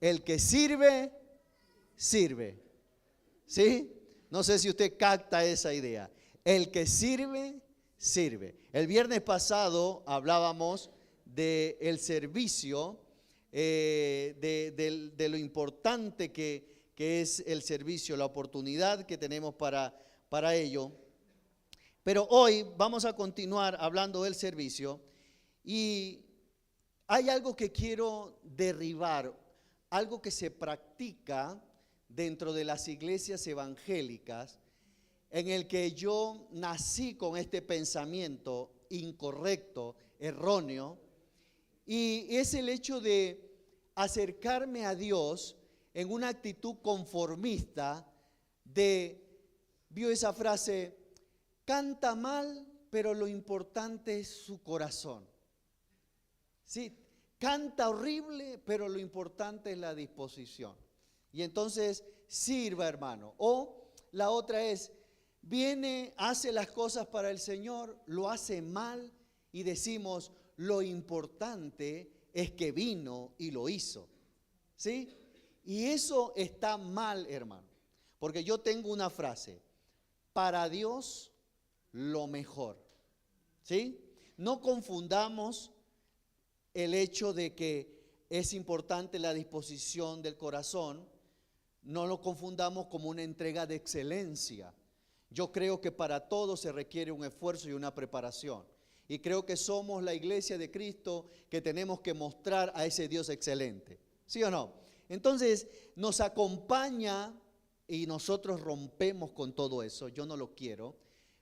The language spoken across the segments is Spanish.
el que sirve, sirve. ¿Sí? No sé si usted capta esa idea. El que sirve, sirve. El viernes pasado hablábamos del servicio, de lo importante que es el servicio, la oportunidad que tenemos para ello. Pero hoy vamos a continuar hablando del servicio y hay algo que quiero derribar, algo que se practica dentro de las iglesias evangélicas, en el que yo nací con este pensamiento incorrecto, erróneo, y es el hecho de acercarme a Dios en una actitud conformista vio esa frase, canta mal, pero lo importante es su corazón. Sí, canta horrible, pero lo importante es la disposición. Y entonces sirva, hermano. O la otra es, viene, hace las cosas para el Señor, lo hace mal y decimos, lo importante es que vino y lo hizo. ¿Sí? Y eso está mal, hermano. Porque yo tengo una frase, para Dios lo mejor. ¿Sí? No confundamos el hecho de que es importante la disposición del corazón, no lo confundamos como una entrega de excelencia. Yo creo que para todo se requiere un esfuerzo y una preparación. Y creo que somos la iglesia de Cristo que tenemos que mostrar a ese Dios excelente. ¿Sí o no? Entonces nos acompaña y nosotros rompemos con todo eso. Yo no lo quiero.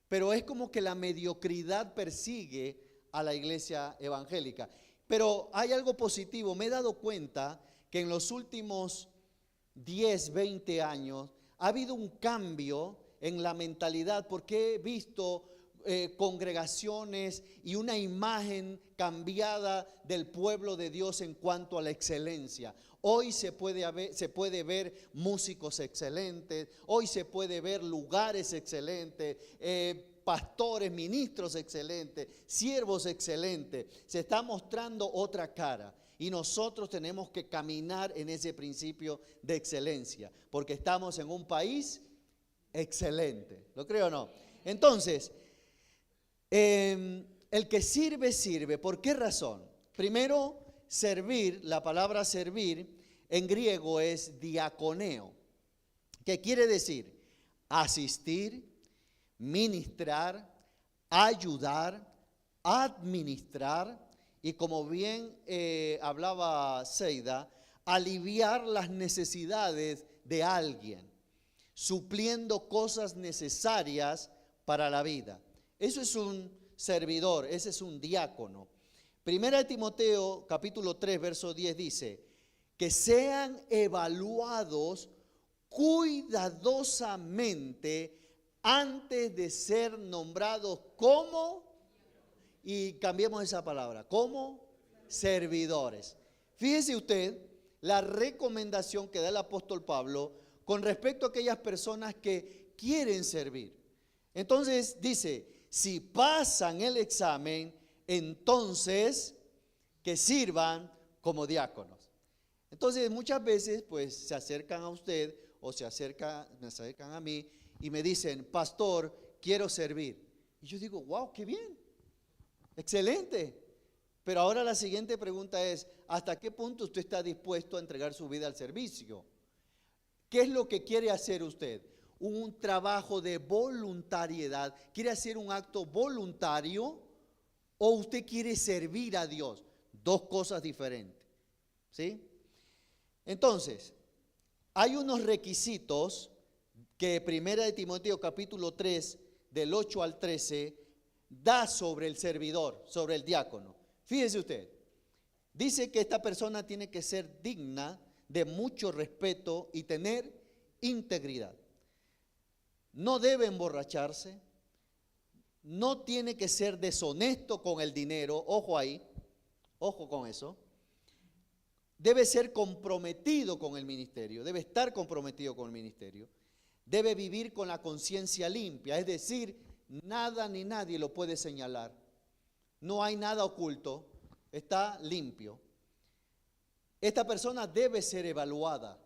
Pero es como que la mediocridad persigue a la iglesia evangélica. Pero hay algo positivo. Me he dado cuenta que en los últimos 10, 20 años ha habido un cambio en la mentalidad, porque he visto congregaciones y una imagen cambiada del pueblo de Dios en cuanto a la excelencia. Hoy se puede ver músicos excelentes, hoy se puede ver lugares excelentes, pastores, ministros excelentes, siervos excelentes. Se está mostrando otra cara. Y nosotros tenemos que caminar en ese principio de excelencia, porque estamos en un país excelente. ¿Lo creo o no? Entonces, el que sirve, sirve. ¿Por qué razón? Primero, servir, la palabra servir en griego es diaconeo, que quiere decir asistir, ministrar, ayudar, administrar y, como bien hablaba Seida, aliviar las necesidades de alguien, supliendo cosas necesarias para la vida. Eso es un servidor, ese es un diácono. Primera de Timoteo, capítulo 3, verso 10 dice, que sean evaluados cuidadosamente antes de ser nombrados como, y cambiemos esa palabra, como servidores. Fíjese usted la recomendación que da el apóstol Pablo con respecto a aquellas personas que quieren servir. Entonces dice, si pasan el examen, entonces que sirvan como diáconos. Entonces muchas veces pues se acercan a usted o me acercan a mí y me dicen, pastor, quiero servir. Y yo digo, wow, qué bien, excelente. Pero ahora la siguiente pregunta es, ¿hasta qué punto usted está dispuesto a entregar su vida al servicio? ¿Qué es lo que quiere hacer usted? Un trabajo de voluntariedad. ¿Quiere hacer un acto voluntario o usted quiere servir a Dios? Dos cosas diferentes. ¿Sí? Entonces, hay unos requisitos que Primera de Timoteo capítulo 3 del 8 al 13 da sobre el servidor, sobre el diácono. Fíjese usted, dice que esta persona tiene que ser digna de mucho respeto y tener integridad. No debe emborracharse, no tiene que ser deshonesto con el dinero, ojo ahí, ojo con eso. Debe ser comprometido con el ministerio, debe estar comprometido con el ministerio. Debe vivir con la conciencia limpia, es decir, nada ni nadie lo puede señalar. No hay nada oculto, está limpio. esta persona debe ser evaluada,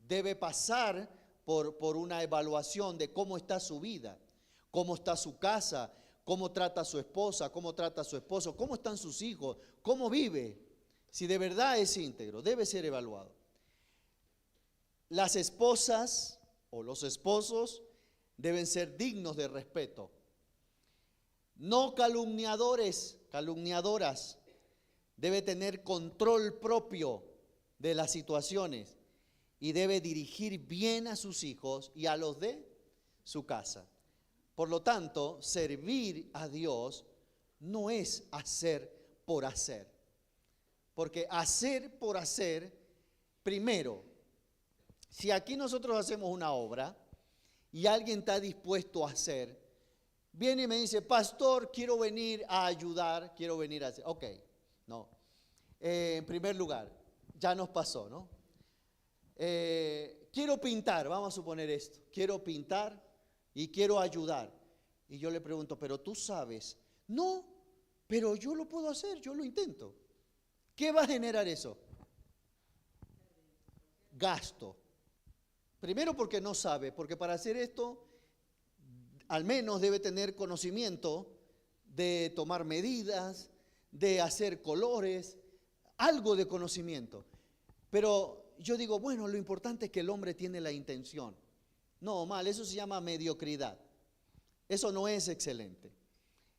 debe pasar por una evaluación de cómo está su vida, cómo está su casa, cómo trata a su esposa, cómo trata a su esposo, cómo están sus hijos, cómo vive. Si de verdad es íntegro, debe ser evaluado. Las esposas o los esposos deben ser dignos de respeto. No calumniadores, calumniadoras. Debe tener control propio de las situaciones y debe dirigir bien a sus hijos y a los de su casa. Por lo tanto, servir a Dios no es hacer por hacer. Porque hacer por hacer, primero, si aquí nosotros hacemos una obra y alguien está dispuesto a hacer, viene y me dice, pastor, quiero venir a ayudar, quiero venir a hacer. Ok, no. En primer lugar, ya nos pasó, ¿no? Quiero pintar, vamos a suponer esto, quiero pintar y quiero ayudar. Y yo le pregunto, pero tú sabes, no, pero yo lo puedo hacer, yo lo intento. ¿Qué va a generar eso? Gasto. Primero porque no sabe, porque para hacer esto al menos debe tener conocimiento de tomar medidas, de hacer colores, algo de conocimiento. Pero yo digo, bueno, lo importante es que el hombre tiene la intención. No, mal, eso se llama mediocridad. Eso no es excelente.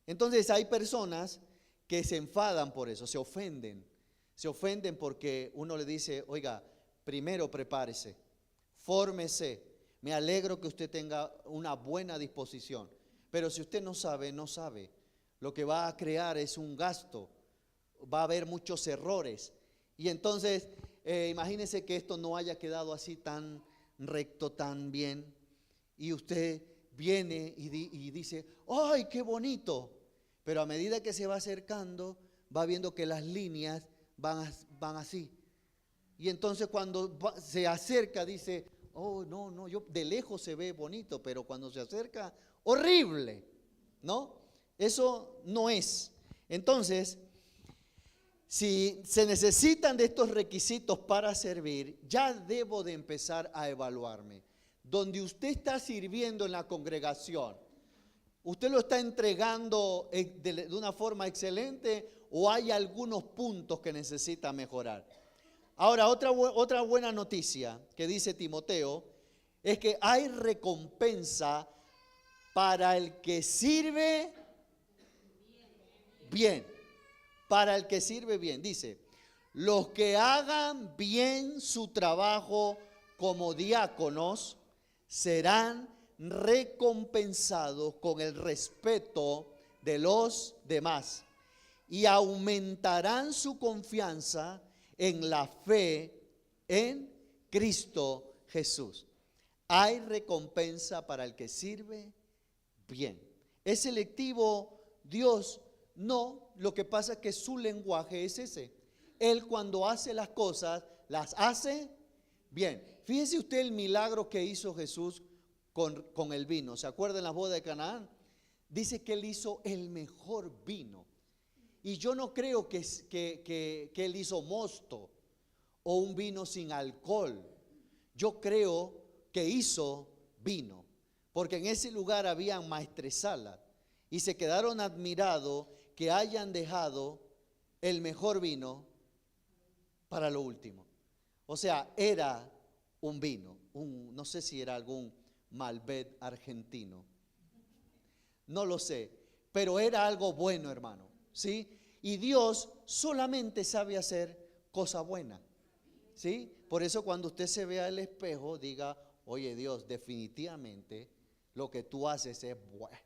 Entonces hay personas que se enfadan por eso, se ofenden. Se ofenden porque uno le dice, oiga, primero prepárese, fórmese. Me alegro que usted tenga una buena disposición. Pero si usted no sabe, no sabe. Lo que va a crear es un gasto. Va a haber muchos errores. Y entonces, imagínese que esto no haya quedado así tan recto, tan bien. Y usted viene y dice, ¡ay, qué bonito! Pero a medida que se va acercando, va viendo que las líneas van así. Y entonces cuando se acerca dice, oh, no, yo de lejos se ve bonito, pero cuando se acerca, horrible, ¿no? Eso no es. Entonces, si se necesitan de estos requisitos para servir, ya debo de empezar a evaluarme. Donde usted está sirviendo en la congregación, ¿usted lo está entregando de una forma excelente o hay algunos puntos que necesita mejorar? Ahora, otra buena noticia que dice Timoteo es que hay recompensa para el que sirve bien. Para el que sirve bien. Dice, los que hagan bien su trabajo como diáconos serán recompensados con el respeto de los demás y aumentarán su confianza en la fe en Cristo Jesús. Hay recompensa para el que sirve bien. ¿Es selectivo Dios? No, lo que pasa es que su lenguaje es ese. Él cuando hace las cosas, las hace bien. Fíjese usted el milagro que hizo Jesús con el vino. ¿Se acuerdan las bodas de Canaán? Dice que él hizo el mejor vino. Y yo no creo que él hizo mosto o un vino sin alcohol. Yo creo que hizo vino, porque en ese lugar habían maestresalas y se quedaron admirados que hayan dejado el mejor vino para lo último. O sea, era un vino, no sé si era algún Malbec argentino, no lo sé, pero era algo bueno, hermano, ¿sí? Y Dios solamente sabe hacer cosa buena, ¿sí? Por eso cuando usted se vea al espejo, diga, oye Dios, definitivamente lo que tú haces es bueno.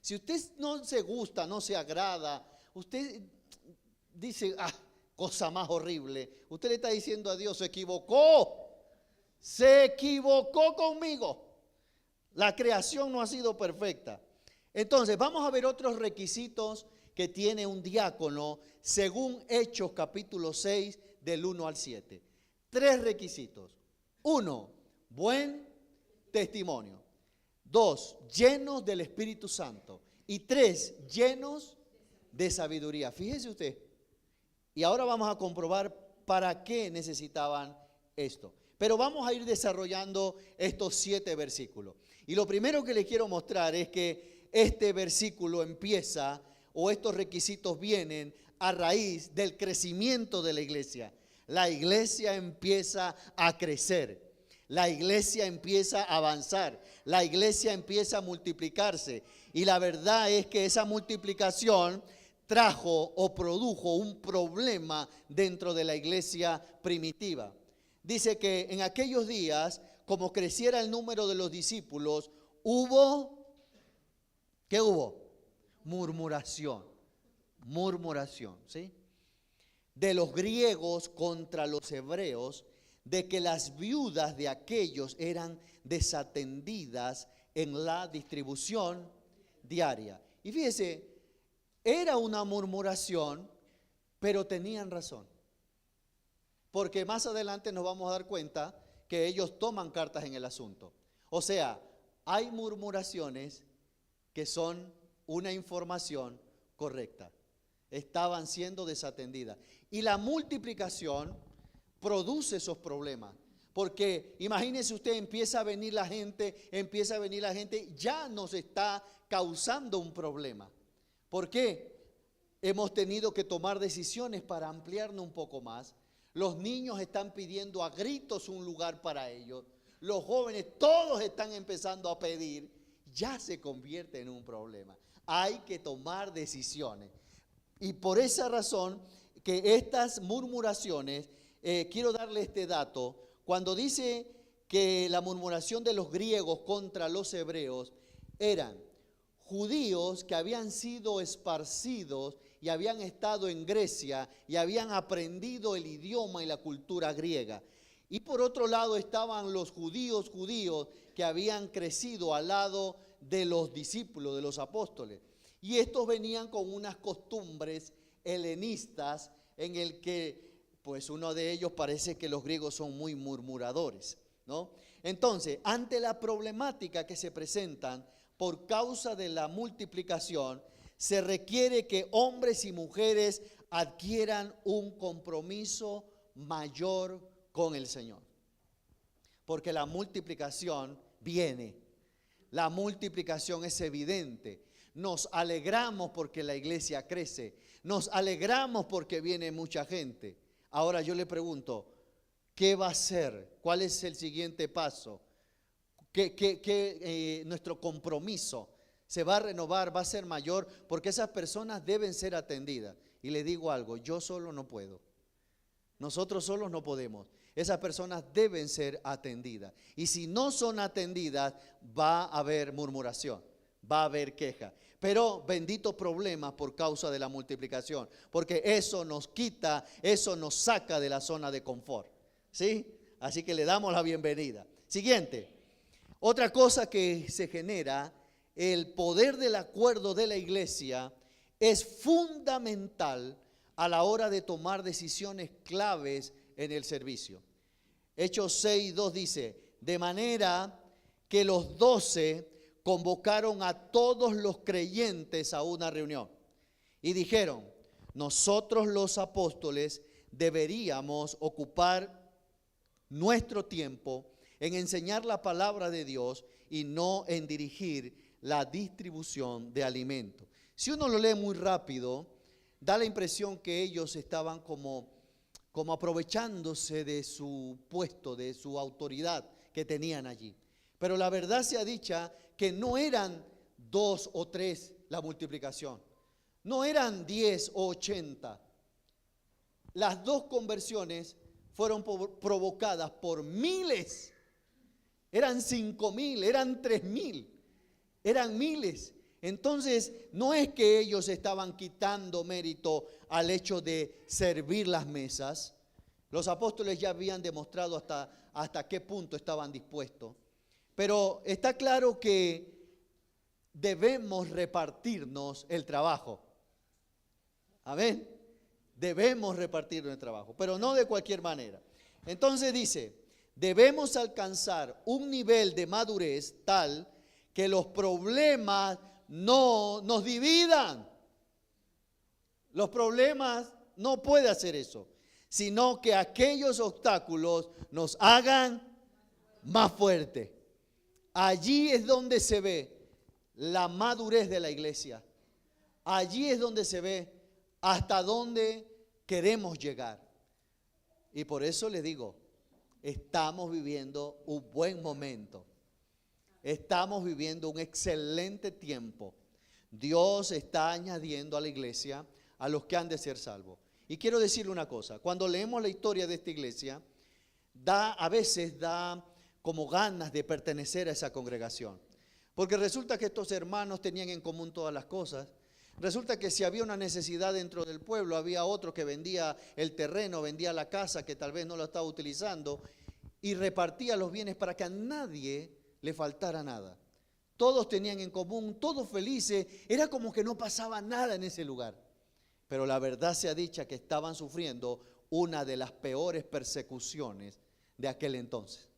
Si usted no se gusta, no se agrada, usted dice, cosa más horrible, usted le está diciendo a Dios, se equivocó conmigo. La creación no ha sido perfecta. Entonces, vamos a ver otros requisitos que tiene un diácono según Hechos capítulo 6 del 1 al 7. 3 requisitos. 1, buen testimonio. 2, llenos del Espíritu Santo. Y 3, llenos de sabiduría. Fíjese usted. Y ahora vamos a comprobar para qué necesitaban esto. Pero vamos a ir desarrollando estos 7 versículos. Y lo primero que les quiero mostrar es que este versículo empieza, o estos requisitos vienen a raíz del crecimiento de la iglesia. La iglesia empieza a crecer. La iglesia empieza a avanzar. La iglesia empieza a multiplicarse. Y la verdad es que esa multiplicación trajo o produjo un problema dentro de la iglesia primitiva. Dice que en aquellos días, como creciera el número de los discípulos, ¿qué hubo? Murmuración, ¿sí? De los griegos contra los hebreos, de que las viudas de aquellos eran desatendidas en la distribución diaria. Y fíjese, era una murmuración, pero tenían razón. Porque más adelante nos vamos a dar cuenta que ellos toman cartas en el asunto. O sea, hay murmuraciones que son una información correcta. Estaban siendo desatendidas. Y la multiplicación produce esos problemas. Porque imagínese usted, empieza a venir la gente, ya nos está causando un problema. ¿Por qué? Hemos tenido que tomar decisiones para ampliarnos un poco más. Los niños están pidiendo a gritos un lugar para ellos. Los jóvenes, todos están empezando a pedir. Ya se convierte en un problema. Hay que tomar decisiones. Y por esa razón que estas murmuraciones, quiero darle este dato, cuando dice que la murmuración de los griegos contra los hebreos eran judíos que habían sido esparcidos y habían estado en Grecia y habían aprendido el idioma y la cultura griega. Y por otro lado estaban los judíos que habían crecido al lado de los discípulos, de los apóstoles. Y estos venían con unas costumbres helenistas en el que, pues uno de ellos parece que los griegos son muy murmuradores, ¿no? Entonces, ante la problemática que se presentan por causa de la multiplicación, se requiere que hombres y mujeres adquieran un compromiso mayor con el Señor. Porque la multiplicación viene. La multiplicación es evidente. Nos alegramos porque la iglesia crece. Nos alegramos porque viene mucha gente. Ahora yo le pregunto, ¿qué va a hacer? ¿Cuál es el siguiente paso? Nuestro compromiso se va a renovar, va a ser mayor, porque esas personas deben ser atendidas. Y le digo algo, yo solo no puedo. Nosotros solos no podemos. Esas personas deben ser atendidas. Y si no son atendidas, va a haber murmuración, va a haber queja. Pero bendito problema por causa de la multiplicación, porque eso nos quita, eso nos saca de la zona de confort, ¿sí? Así que le damos la bienvenida. Siguiente. Otra cosa que se genera, el poder del acuerdo de la iglesia es fundamental a la hora de tomar decisiones claves en el servicio. Hechos 6:2 dice, de manera que los 12 convocaron a todos los creyentes a una reunión y dijeron, nosotros los apóstoles deberíamos ocupar nuestro tiempo en enseñar la palabra de Dios y no en dirigir la distribución de alimentos. Si uno lo lee muy rápido, da la impresión que ellos estaban como aprovechándose de su puesto, de su autoridad que tenían allí. Pero la verdad sea dicha que no eran 2 o 3 la multiplicación, no eran 10 o 80. Las dos conversiones fueron provocadas por miles. Eran 5,000, eran 3,000, eran miles. Entonces, no es que ellos estaban quitando mérito al hecho de servir las mesas. Los apóstoles ya habían demostrado hasta qué punto estaban dispuestos. Pero está claro que debemos repartirnos el trabajo. Amén. Debemos repartirnos el trabajo, pero no de cualquier manera. Entonces dice, debemos alcanzar un nivel de madurez tal que los problemas no nos dividan. Los problemas no pueden hacer eso. sino que aquellos obstáculos nos hagan más fuertes. Allí es donde se ve la madurez de la iglesia. Allí es donde se ve hasta dónde queremos llegar. Y por eso les digo, estamos viviendo un buen momento. Estamos viviendo un excelente tiempo. Dios está añadiendo a la iglesia a los que han de ser salvos. Y quiero decirle una cosa, cuando leemos la historia de esta iglesia, a veces da como ganas de pertenecer a esa congregación. Porque resulta que estos hermanos tenían en común todas las cosas. Resulta que si había una necesidad dentro del pueblo, había otro que vendía el terreno, vendía la casa que tal vez no lo estaba utilizando y repartía los bienes para que a nadie le faltara nada. Todos tenían en común, todos felices, era como que no pasaba nada en ese lugar. Pero la verdad sea dicha que estaban sufriendo una de las peores persecuciones de aquel entonces.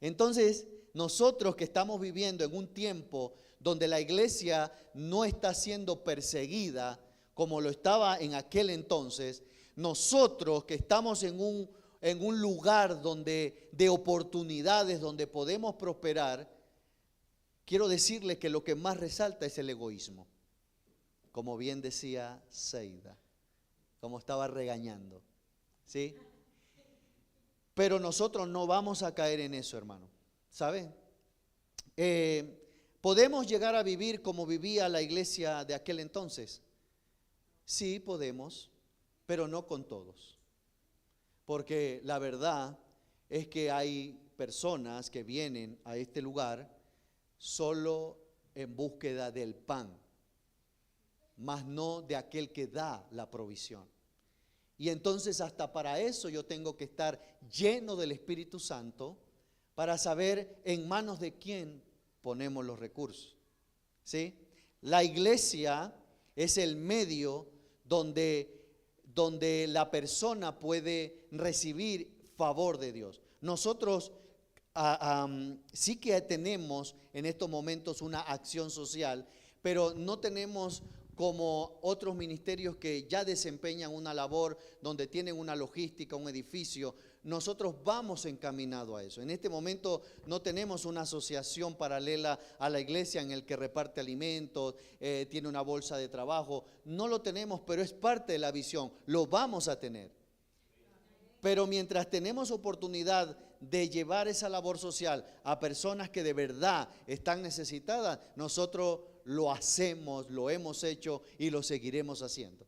Entonces, nosotros que estamos viviendo en un tiempo donde la iglesia no está siendo perseguida como lo estaba en aquel entonces, nosotros que estamos en un lugar de oportunidades, donde podemos prosperar, quiero decirles que lo que más resalta es el egoísmo. Como bien decía Seida, como estaba regañando, ¿sí? Pero nosotros no vamos a caer en eso, hermano, ¿saben? ¿Podemos llegar a vivir como vivía la iglesia de aquel entonces? Sí, podemos, pero no con todos. Porque la verdad es que hay personas que vienen a este lugar solo en búsqueda del pan, mas no de aquel que da la provisión. Y entonces hasta para eso yo tengo que estar lleno del Espíritu Santo para saber en manos de quién ponemos los recursos. ¿Sí? La iglesia es el medio donde la persona puede recibir favor de Dios. Nosotros sí que tenemos en estos momentos una acción social, pero no tenemos como otros ministerios que ya desempeñan una labor donde tienen una logística, un edificio. Nosotros vamos encaminados a eso. En este momento no tenemos una asociación paralela a la iglesia en el que reparte alimentos, tiene una bolsa de trabajo. No lo tenemos, pero es parte de la visión. Lo vamos a tener. Pero mientras tenemos oportunidad de llevar esa labor social a personas que de verdad están necesitadas, nosotros lo hacemos, lo hemos hecho y lo seguiremos haciendo.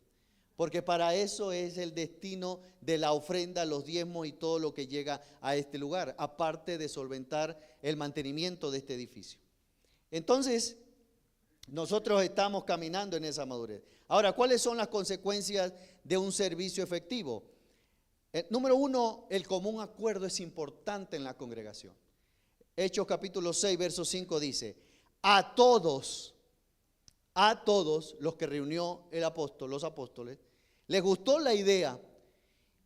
Porque para eso es el destino de la ofrenda, los diezmos y todo lo que llega a este lugar, aparte de solventar el mantenimiento de este edificio. Entonces, nosotros estamos caminando en esa madurez. Ahora, ¿cuáles son las consecuencias de un servicio efectivo? Número uno, el común acuerdo es importante en la congregación. Hechos capítulo 6, verso 5 dice, a todos los que reunió los apóstoles, les gustó la idea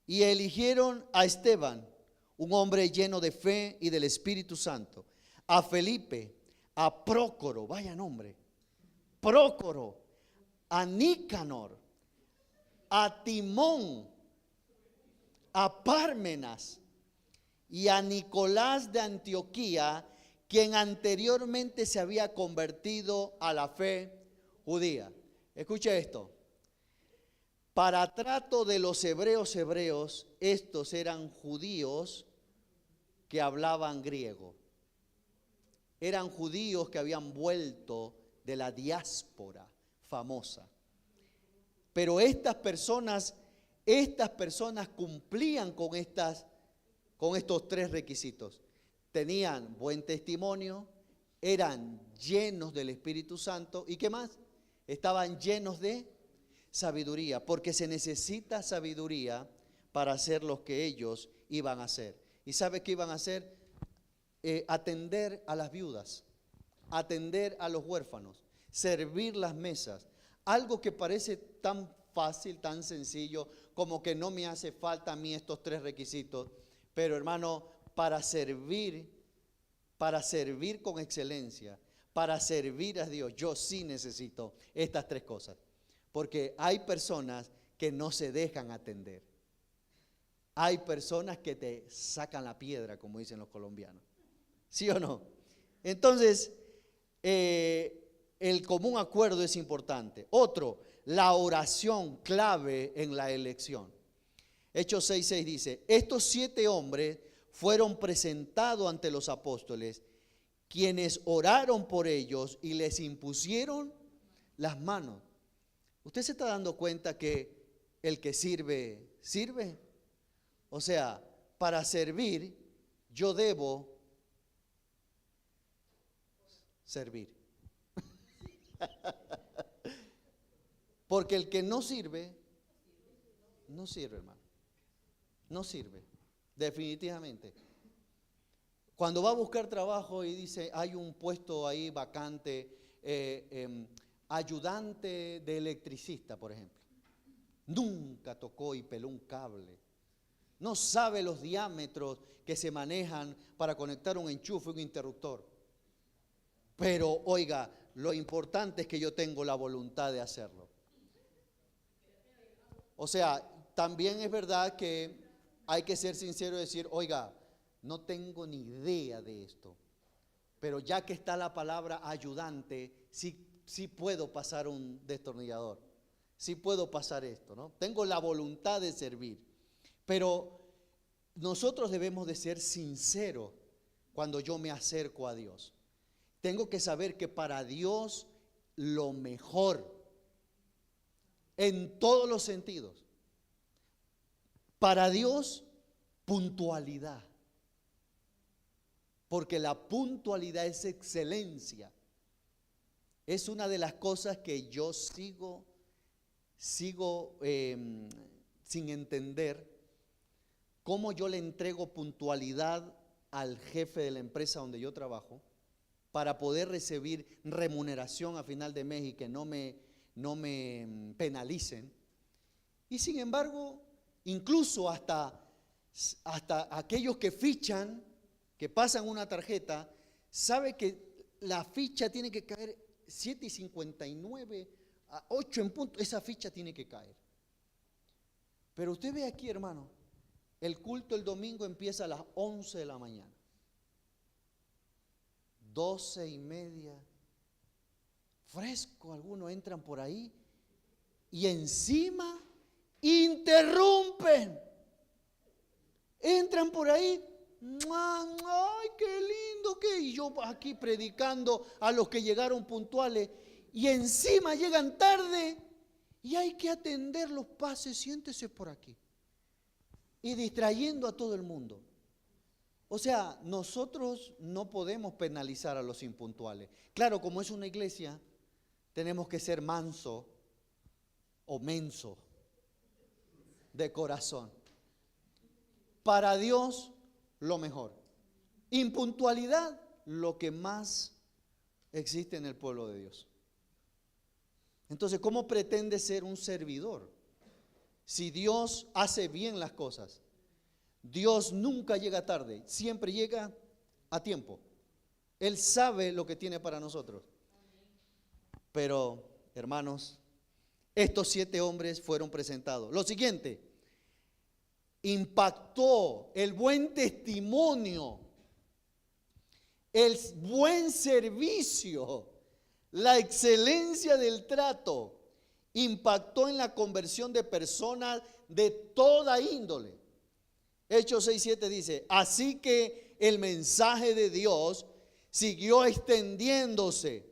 y eligieron a Esteban, un hombre lleno de fe y del Espíritu Santo, a Felipe, a Prócoro, vaya nombre, Prócoro, a Nicanor, a Timón, a Pármenas y a Nicolás de Antioquía, quien anteriormente se había convertido a la fe judía. Escuche esto. Para trato de los hebreos, estos eran judíos que hablaban griego. Eran judíos que habían vuelto de la diáspora famosa. Pero estas personas cumplían con estos tres requisitos. Tenían buen testimonio, eran llenos del Espíritu Santo y ¿qué más? Estaban llenos de sabiduría, porque se necesita sabiduría para hacer lo que ellos iban a hacer. ¿Y sabe qué iban a hacer? Atender a las viudas, atender a los huérfanos, servir las mesas. Algo que parece tan fácil, tan sencillo, como que no me hace falta a mí estos tres requisitos. Pero hermano, para servir con excelencia, para servir a Dios, yo sí necesito estas tres cosas. Porque hay personas que no se dejan atender. hay personas que te sacan la piedra, como dicen los colombianos. ¿Sí o no? Entonces, el común acuerdo es importante. Otro, la oración clave en la elección. Hechos 6:6 dice, estos 7 hombres fueron presentados ante los apóstoles, quienes oraron por ellos y les impusieron las manos. ¿Usted se está dando cuenta que el que sirve, sirve? O sea, para servir, yo debo servir. Porque el que no sirve, no sirve, hermano. No sirve, definitivamente. Cuando va a buscar trabajo y dice, hay un puesto ahí vacante, ayudante de electricista, por ejemplo. Nunca tocó y peló un cable. No sabe los diámetros que se manejan para conectar un enchufe, un interruptor. Pero, oiga, lo importante es que yo tengo la voluntad de hacerlo. O sea, también es verdad que hay que ser sincero y decir, oiga, no tengo ni idea de esto, pero ya que está la palabra ayudante, sí puedo pasar un destornillador, sí puedo pasar esto, ¿no? Tengo la voluntad de servir, pero nosotros debemos de ser sinceros cuando yo me acerco a Dios. Tengo que saber que para Dios lo mejor, en todos los sentidos, para Dios, puntualidad. Porque la puntualidad es excelencia. Es una de las cosas que yo sigo sin entender. Cómo yo le entrego puntualidad al jefe de la empresa donde yo trabajo para poder recibir remuneración a final de mes y que no me penalicen. Y sin embargo, incluso hasta aquellos que fichan, que pasan una tarjeta, sabe que la ficha tiene que caer 7:59, a 8 en punto, esa ficha tiene que caer. Pero usted ve aquí, hermano, el culto el domingo empieza a las 11 de la mañana. 12:30, fresco, algunos entran por ahí y encima interrumpen. Entran por ahí, ay, qué lindo que, y yo aquí predicando a los que llegaron puntuales y encima llegan tarde y hay que atender los pases, siéntese por aquí y distrayendo a todo el mundo. O sea, nosotros no podemos penalizar a los impuntuales. Claro, como es una iglesia, tenemos que ser manso o menso de corazón. Para Dios, lo mejor. Impuntualidad, lo que más existe en el pueblo de Dios. Entonces, ¿cómo pretende ser un servidor? Si Dios hace bien las cosas, Dios nunca llega tarde, siempre llega a tiempo. Él sabe lo que tiene para nosotros. Pero, hermanos, estos 7 hombres fueron presentados. Lo siguiente, impactó el buen testimonio, el buen servicio, la excelencia del trato, impactó en la conversión de personas de toda índole. Hechos 6:7 dice, así que el mensaje de Dios siguió extendiéndose.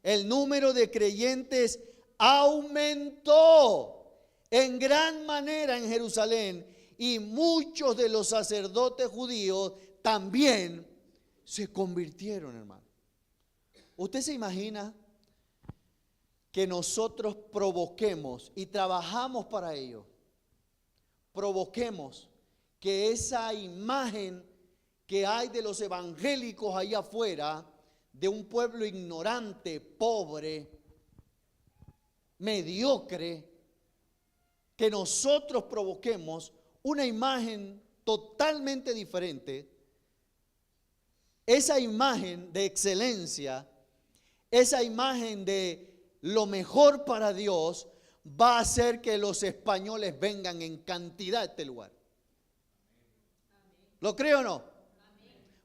El número de creyentes aumentó en gran manera en Jerusalén y muchos de los sacerdotes judíos también se convirtieron, hermano. ¿Usted se imagina que nosotros provoquemos y trabajamos para ello? Provoquemos que esa imagen que hay de los evangélicos allá afuera, de un pueblo ignorante, pobre, mediocre, que nosotros provoquemos una imagen totalmente diferente, esa imagen de excelencia, esa imagen de lo mejor para Dios, va a hacer que los españoles vengan en cantidad a este lugar. ¿Lo cree o no?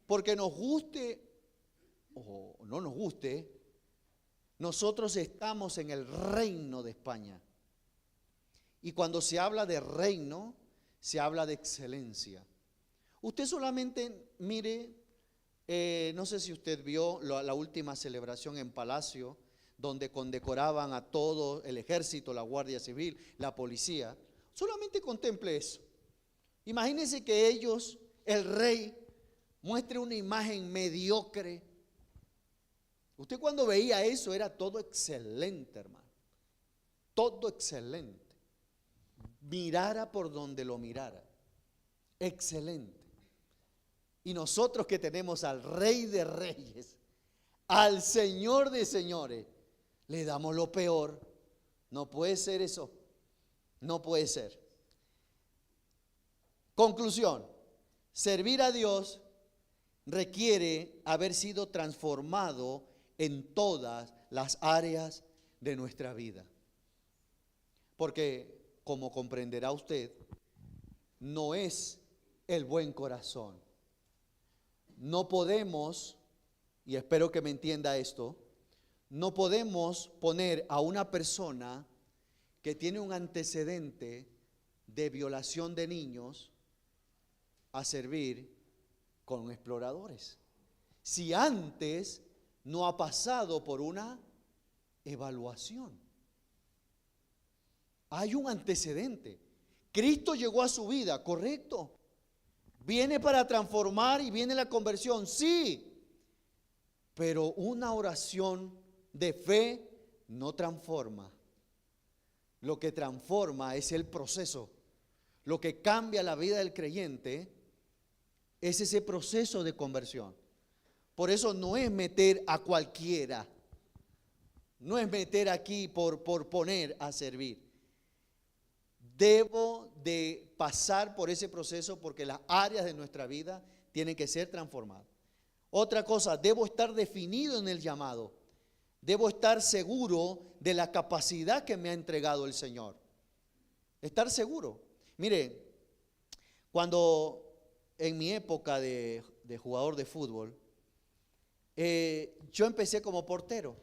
Porque nos guste o no nos guste, nosotros estamos en el reino de España. Y cuando se habla de reino, se habla de excelencia. Usted solamente mire, no sé si usted vio la última celebración en Palacio, donde condecoraban a todo el ejército, la Guardia Civil, la policía. Solamente contemple eso. Imagínense que ellos, el rey, muestre una imagen mediocre. Usted cuando veía eso era todo excelente, hermano. Todo excelente. Mirara por donde lo mirara. Excelente. Y nosotros que tenemos al Rey de Reyes, al Señor de Señores, le damos lo peor. No puede ser eso. No puede ser. Conclusión. Servir a Dios requiere haber sido transformado en todas las áreas de nuestra vida. Porque, como comprenderá usted, no es el buen corazón. No podemos, y espero que me entienda esto, no podemos poner a una persona que tiene un antecedente de violación de niños a servir con exploradores, si antes no ha pasado por una evaluación. Hay un antecedente. Cristo llegó a su vida, correcto. Viene para transformar y viene la conversión, sí. Pero una oración de fe no transforma. Lo que transforma es el proceso. Lo que cambia la vida del creyente es ese proceso de conversión. Por eso no es meter a cualquiera. No es meter aquí por poner a servir. Debo de pasar por ese proceso porque las áreas de nuestra vida tienen que ser transformadas. Otra cosa, debo estar definido en el llamado. Debo estar seguro de la capacidad que me ha entregado el Señor. Estar seguro. Mire, cuando en mi época de jugador de fútbol, yo empecé como portero.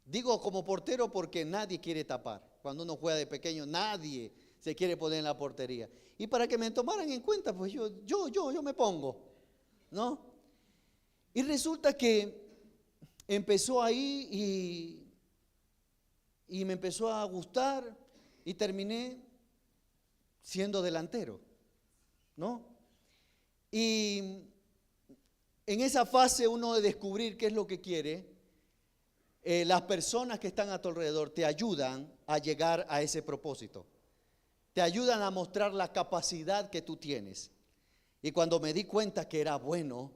Digo como portero porque nadie quiere tapar. Cuando uno juega de pequeño, nadie se quiere poner en la portería. Y para que me tomaran en cuenta, pues yo me pongo, ¿no? Y resulta que empezó ahí y me empezó a gustar y terminé siendo delantero, ¿no? Y en esa fase uno de descubrir qué es lo que quiere, las personas que están a tu alrededor te ayudan a llegar a ese propósito. Te ayudan a mostrar la capacidad que tú tienes. Y cuando me di cuenta que era bueno,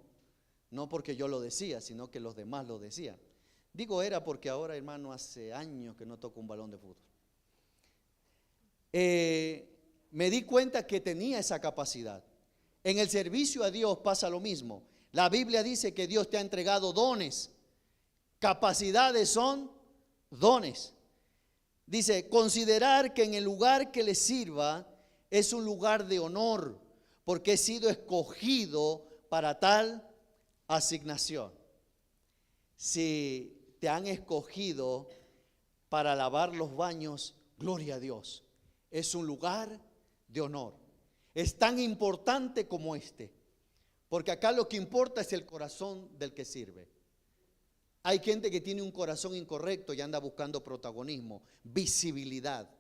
no porque yo lo decía, sino que los demás lo decían. Digo era porque ahora, hermano, hace años que no toco un balón de fútbol. Me di cuenta que tenía esa capacidad. En el servicio a Dios pasa lo mismo. La Biblia dice que Dios te ha entregado dones. Capacidades son dones. Dice, considerar que en el lugar que le sirva es un lugar de honor, porque he sido escogido para tal asignación. Si te han escogido para lavar los baños, gloria a Dios. Es un lugar de honor. Es tan importante como este, porque acá lo que importa es el corazón del que sirve. Hay gente que tiene un corazón incorrecto y anda buscando protagonismo, visibilidad,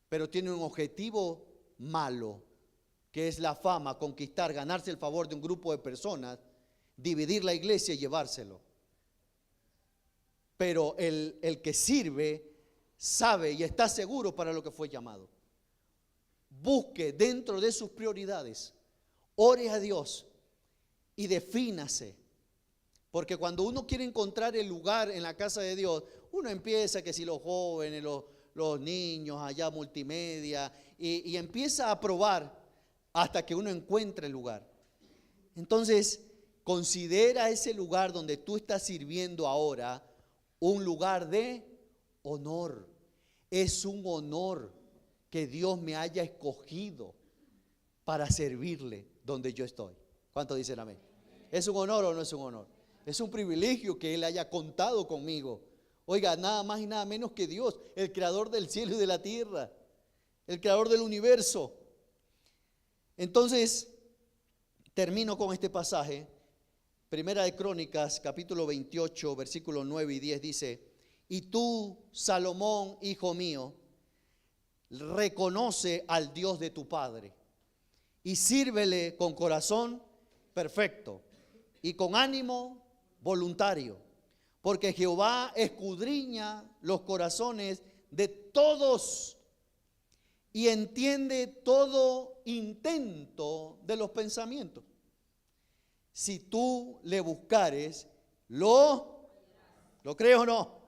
pero tiene un objetivo malo, que es la fama, conquistar, ganarse el favor de un grupo de personas, dividir la iglesia y llevárselo. Pero el que sirve sabe y está seguro para lo que fue llamado. Busque dentro de sus prioridades, ore a Dios y defínase. Porque cuando uno quiere encontrar el lugar en la casa de Dios, uno empieza que si los jóvenes, los niños, allá multimedia, y empieza a probar hasta que uno encuentre el lugar. Entonces, considera ese lugar donde tú estás sirviendo ahora un lugar de honor. Es un honor que Dios me haya escogido. para servirle donde yo estoy. ¿Cuántos dicen amén? ¿Es un honor o no es un honor? Es un privilegio que Él haya contado conmigo. Oiga, nada más y nada menos que Dios, el creador del cielo y de la tierra, el creador del universo. Entonces, termino con este pasaje. Primera de Crónicas, capítulo 28, versículos 9 y 10 dice: y tú, Salomón, hijo mío, reconoce al Dios de tu padre y sírvele con corazón perfecto y con ánimo voluntario, porque Jehová escudriña los corazones de todos y entiende todo intento de los pensamientos. Si tú le buscares, ¿lo crees o no?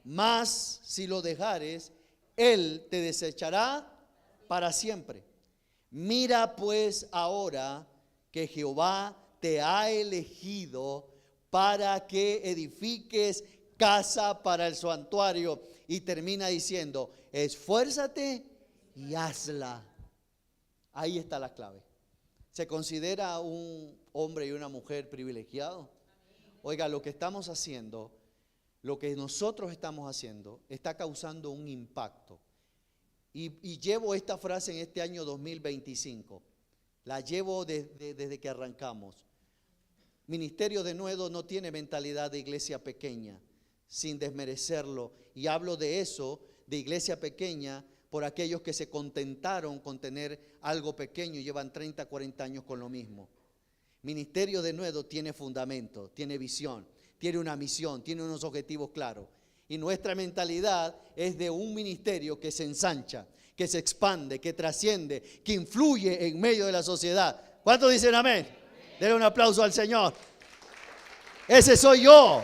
Mas si lo dejares, Él te desechará para siempre. Mira pues ahora que Jehová te ha elegido para que edifiques casa para el santuario. Y termina diciendo: esfuérzate y hazla. Ahí está la clave. ¿Se considera un hombre y una mujer privilegiado? Oiga, lo que estamos haciendo, lo que nosotros estamos haciendo, está causando un impacto. Y llevo esta frase en este año 2025. La llevo desde que arrancamos. Ministerio de Nuevo no tiene mentalidad de iglesia pequeña, sin desmerecerlo. Y hablo de eso, de iglesia pequeña, por aquellos que se contentaron con tener algo pequeño y llevan 30, 40 años con lo mismo. Ministerio de Nuevo tiene fundamento, tiene visión, tiene una misión, tiene unos objetivos claros. Y nuestra mentalidad es de un ministerio que se ensancha, que se expande, que trasciende, que influye en medio de la sociedad. ¿Cuántos dicen amén? Denle un aplauso al Señor. Ese soy yo.